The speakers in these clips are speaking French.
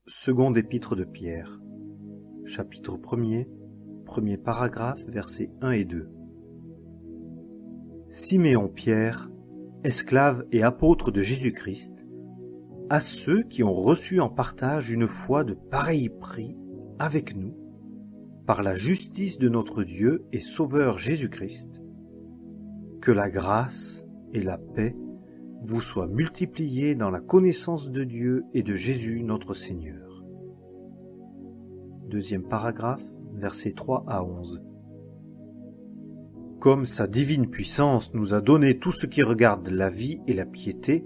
Seconde épître de Pierre, chapitre 1er, premier paragraphe, versets 1 et 2. Siméon Pierre, esclave et apôtre de Jésus-Christ, à ceux qui ont reçu en partage une foi de pareil prix avec nous, par la justice de notre Dieu et Sauveur Jésus-Christ, que la grâce et la paix vous soient multipliées dans la connaissance de Dieu et de Jésus notre Seigneur. Deuxième paragraphe, versets 3 à 11. Comme sa divine puissance nous a donné tout ce qui regarde la vie et la piété,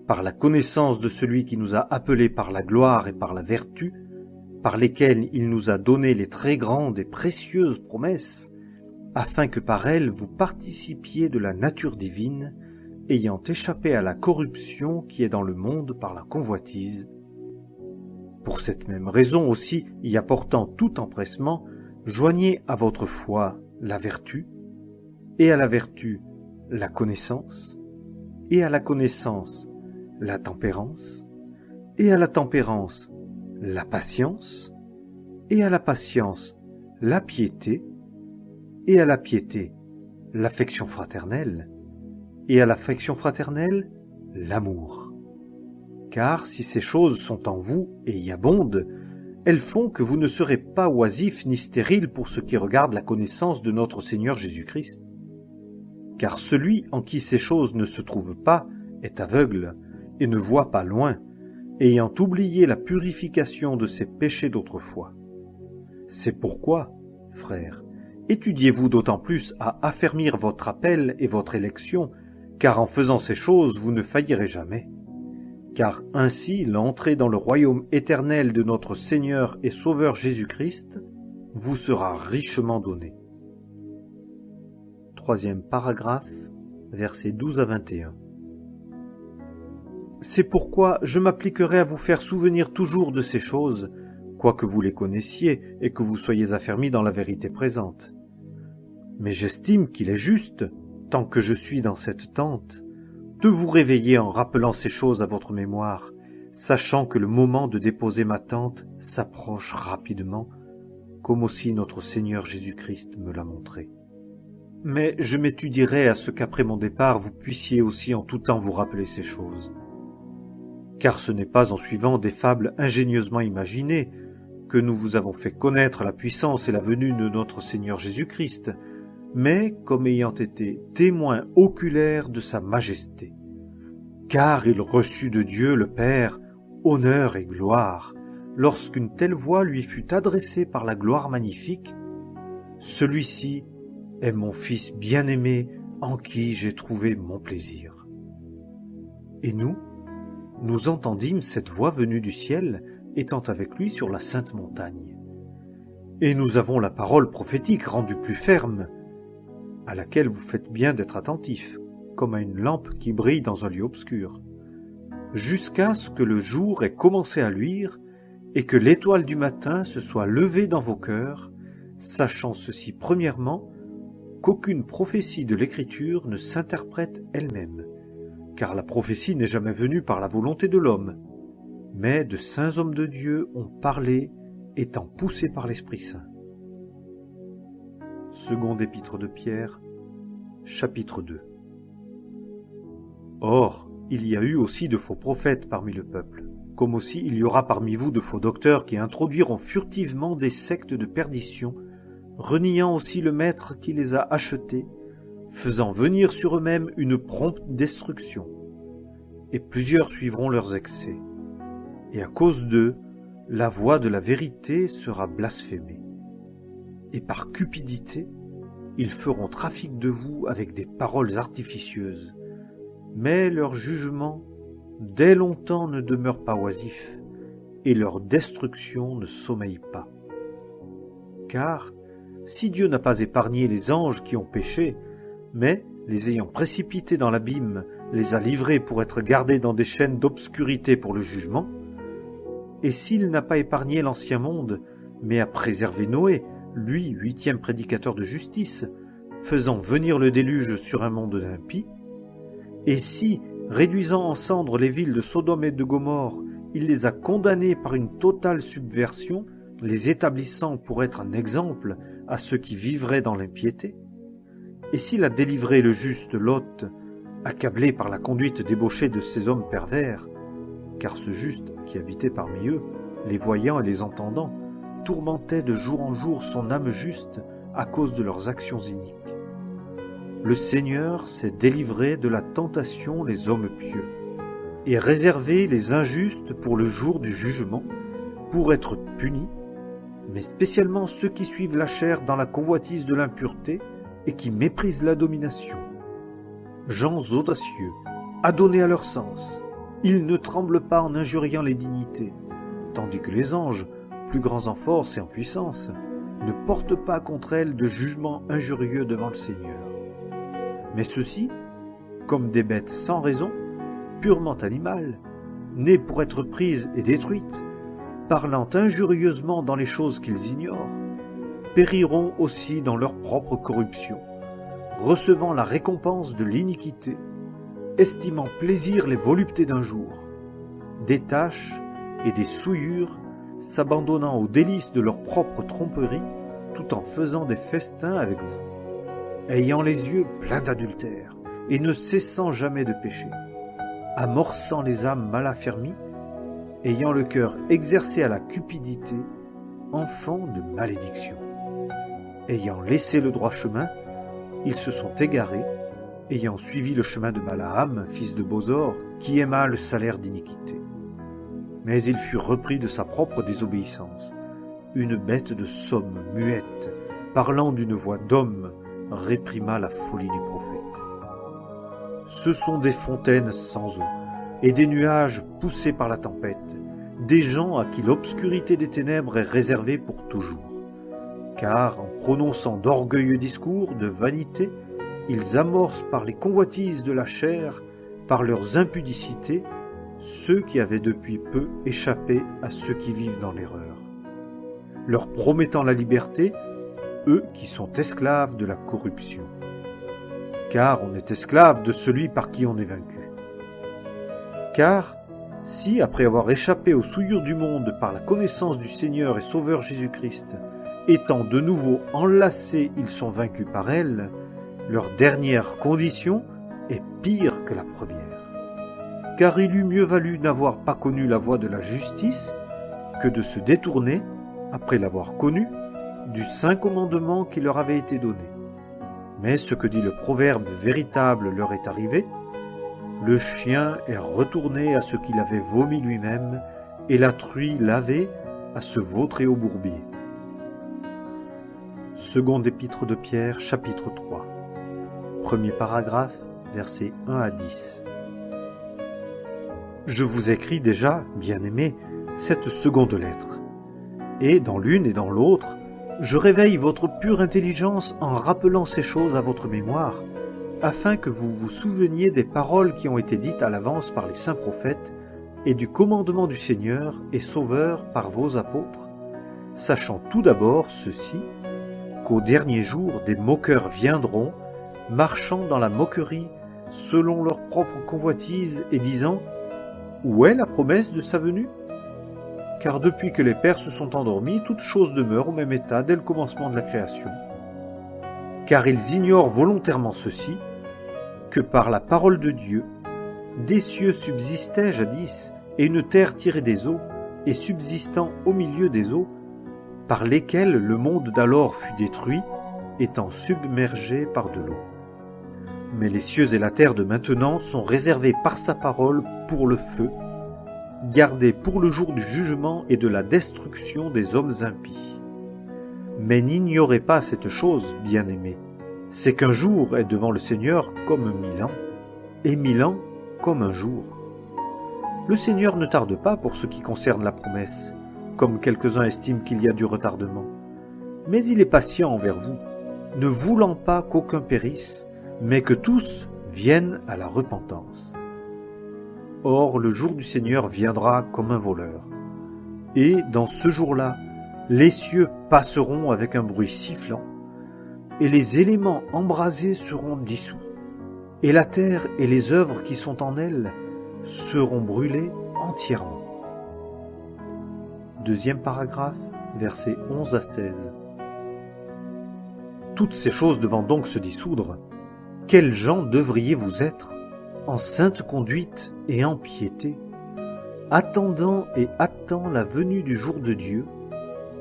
par la connaissance de celui qui nous a appelés par la gloire et par la vertu, par lesquels il nous a donné les très grandes et précieuses promesses, afin que par elles vous participiez de la nature divine, ayant échappé à la corruption qui est dans le monde par la convoitise. Pour cette même raison aussi, y apportant tout empressement, joignez à votre foi la vertu, et à la vertu la connaissance, et à la connaissance la tempérance, et à la tempérance la patience, et à la patience la piété, et à la piété l'affection fraternelle, et à l'affection fraternelle l'amour. Car si ces choses sont en vous et y abondent, elles font que vous ne serez pas oisifs ni stériles pour ce qui regarde la connaissance de notre Seigneur Jésus-Christ. Car celui en qui ces choses ne se trouvent pas est aveugle et ne voit pas loin, ayant oublié la purification de ses péchés d'autrefois. C'est pourquoi, frères, étudiez-vous d'autant plus à affermir votre appel et votre élection, car en faisant ces choses vous ne faillirez jamais. Car ainsi l'entrée dans le royaume éternel de notre Seigneur et Sauveur Jésus-Christ vous sera richement donnée. Troisième paragraphe, versets 12 à 21. C'est pourquoi je m'appliquerai à vous faire souvenir toujours de ces choses, quoique vous les connaissiez et que vous soyez affermis dans la vérité présente. Mais j'estime qu'il est juste, tant que je suis dans cette tente, de vous réveiller en rappelant ces choses à votre mémoire, sachant que le moment de déposer ma tente s'approche rapidement, comme aussi notre Seigneur Jésus-Christ me l'a montré. Mais je m'étudierai à ce qu'après mon départ vous puissiez aussi en tout temps vous rappeler ces choses. Car ce n'est pas en suivant des fables ingénieusement imaginées que nous vous avons fait connaître la puissance et la venue de notre Seigneur Jésus-Christ, mais comme ayant été témoins oculaires de sa majesté. Car il reçut de Dieu le Père honneur et gloire, lorsqu'une telle voix lui fut adressée par la gloire magnifique. Celui-ci est mon Fils bien-aimé, en qui j'ai trouvé mon plaisir. Et nous entendîmes cette voix venue du ciel, étant avec lui sur la sainte montagne. Et nous avons la parole prophétique rendue plus ferme, à laquelle vous faites bien d'être attentifs, comme à une lampe qui brille dans un lieu obscur, jusqu'à ce que le jour ait commencé à luire et que l'étoile du matin se soit levée dans vos cœurs, sachant ceci premièrement, qu'aucune prophétie de l'Écriture ne s'interprète elle-même, car la prophétie n'est jamais venue par la volonté de l'homme, mais de saints hommes de Dieu ont parlé, étant poussés par l'Esprit Saint. Seconde épître de Pierre, chapitre 2. Or, il y a eu aussi de faux prophètes parmi le peuple, comme aussi il y aura parmi vous de faux docteurs qui introduiront furtivement des sectes de perdition, reniant aussi le Maître qui les a achetés, faisant venir sur eux-mêmes une prompte destruction. Et plusieurs suivront leurs excès. Et à cause d'eux, la voix de la vérité sera blasphémée. Et par cupidité, ils feront trafic de vous avec des paroles artificieuses. Mais leur jugement, dès longtemps, ne demeure pas oisif, et leur destruction ne sommeille pas. Car, si Dieu n'a pas épargné les anges qui ont péché, mais, les ayant précipités dans l'abîme, les a livrés pour être gardés dans des chaînes d'obscurité pour le jugement, et s'il n'a pas épargné l'ancien monde, mais a préservé Noé, lui, 8e prédicateur de justice, faisant venir le déluge sur un monde d'impies, et si, réduisant en cendres les villes de Sodome et de Gomorrhe, il les a condamnés par une totale subversion, les établissant pour être un exemple à ceux qui vivraient dans l'impiété? Et s'il a délivré le juste Lot, accablé par la conduite débauchée de ces hommes pervers, car ce juste qui habitait parmi eux, les voyant et les entendant, tourmentait de jour en jour son âme juste à cause de leurs actions iniques. Le Seigneur s'est délivré de la tentation les hommes pieux, et réservé les injustes pour le jour du jugement, pour être punis, mais spécialement ceux qui suivent la chair dans la convoitise de l'impureté et qui méprisent la domination. Gens audacieux, adonnés à leur sens, ils ne tremblent pas en injuriant les dignités, tandis que les anges, plus grands en force et en puissance, ne portent pas contre elles de jugement injurieux devant le Seigneur. Mais ceux-ci, comme des bêtes sans raison, purement animales, nées pour être prises et détruites, parlant injurieusement dans les choses qu'ils ignorent, périront aussi dans leur propre corruption, recevant la récompense de l'iniquité, estimant plaisir les voluptés d'un jour, des tâches et des souillures, s'abandonnant aux délices de leur propre tromperie, tout en faisant des festins avec vous, ayant les yeux pleins d'adultère et ne cessant jamais de pécher, amorçant les âmes mal affermies, ayant le cœur exercé à la cupidité, enfants de malédiction. Ayant laissé le droit chemin, ils se sont égarés, ayant suivi le chemin de Balaam, fils de Bosor, qui aima le salaire d'iniquité. Mais il fut repris de sa propre désobéissance. Une bête de somme muette, parlant d'une voix d'homme, réprima la folie du prophète. Ce sont des fontaines sans eau, et des nuages poussés par la tempête, des gens à qui l'obscurité des ténèbres est réservée pour toujours. Car, en prononçant d'orgueilleux discours de vanité, ils amorcent par les convoitises de la chair, par leurs impudicités, ceux qui avaient depuis peu échappé à ceux qui vivent dans l'erreur, leur promettant la liberté, eux qui sont esclaves de la corruption. Car on est esclave de celui par qui on est vaincu. Car, si, après avoir échappé aux souillures du monde par la connaissance du Seigneur et Sauveur Jésus-Christ, étant de nouveau enlacés, ils sont vaincus par elle, leur dernière condition est pire que la première. Car il eût mieux valu n'avoir pas connu la voie de la justice que de se détourner, après l'avoir connue, du saint commandement qui leur avait été donné. Mais ce que dit le proverbe véritable leur est arrivé, le chien est retourné à ce qu'il avait vomi lui-même, et la truie lavée à se vautrer au bourbier. Seconde épître de Pierre, chapitre 3. Premier paragraphe, versets 1 à 10. Je vous écris déjà, bien-aimés, cette seconde lettre. Et dans l'une et dans l'autre, je réveille votre pure intelligence en rappelant ces choses à votre mémoire, afin que vous vous souveniez des paroles qui ont été dites à l'avance par les saints prophètes et du commandement du Seigneur et Sauveur par vos apôtres, sachant tout d'abord ceci, qu'au dernier jour des moqueurs viendront, marchant dans la moquerie selon leur propre convoitise et disant « Où est la promesse de sa venue ?» Car depuis que les pères se sont endormis, toutes choses demeurent au même état dès le commencement de la création. Car ils ignorent volontairement ceci, que par la parole de Dieu, des cieux subsistaient jadis, et une terre tirée des eaux, et subsistant au milieu des eaux, par lesquelles le monde d'alors fut détruit, étant submergé par de l'eau. Mais les cieux et la terre de maintenant sont réservés par sa parole pour le feu, gardés pour le jour du jugement et de la destruction des hommes impies. Mais n'ignorez pas cette chose, bien-aimés, c'est qu'un jour est devant le Seigneur comme 1000 ans, et 1000 ans comme un jour. Le Seigneur ne tarde pas pour ce qui concerne la promesse, comme quelques-uns estiment qu'il y a du retardement. Mais il est patient envers vous, ne voulant pas qu'aucun périsse, mais que tous viennent à la repentance. Or, le jour du Seigneur viendra comme un voleur. Et, dans ce jour-là, les cieux passeront avec un bruit sifflant, et les éléments embrasés seront dissous, et la terre et les œuvres qui sont en elle seront brûlées entièrement. Deuxième paragraphe, versets 11 à 16. Toutes ces choses devant donc se dissoudre, quels gens devriez-vous être, en sainte conduite et en piété, attendant et hâtant la venue du jour de Dieu,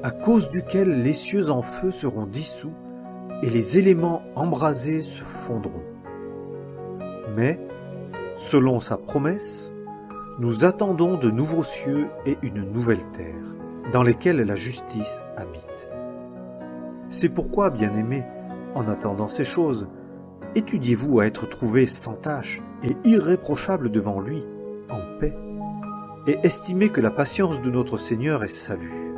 à cause duquel les cieux en feu seront dissous et les éléments embrasés se fondront. Mais, selon sa promesse, nous attendons de nouveaux cieux et une nouvelle terre, dans lesquels la justice habite. C'est pourquoi, bien-aimés, en attendant ces choses, étudiez-vous à être trouvés sans tache et irréprochables devant lui, en paix, et estimez que la patience de notre Seigneur est salut,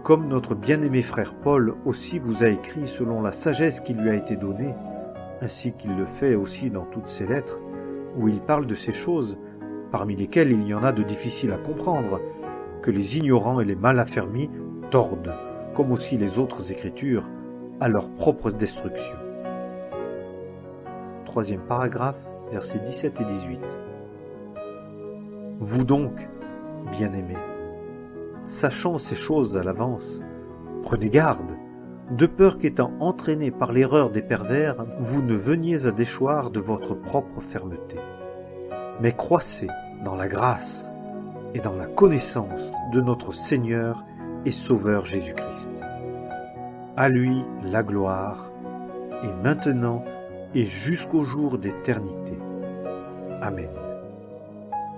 comme notre bien-aimé frère Paul aussi vous a écrit selon la sagesse qui lui a été donnée, ainsi qu'il le fait aussi dans toutes ses lettres, où il parle de ces choses, parmi lesquelles il y en a de difficiles à comprendre, que les ignorants et les mal affermis tordent, comme aussi les autres Écritures, à leur propre destruction. Troisième paragraphe, versets 17 et 18. Vous donc, bien-aimés, sachant ces choses à l'avance, prenez garde, de peur qu'étant entraînés par l'erreur des pervers, vous ne veniez à déchoir de votre propre fermeté. Mais croissez dans la grâce et dans la connaissance de notre Seigneur et Sauveur Jésus-Christ. À lui la gloire, et maintenant et jusqu'au jour d'éternité. Amen.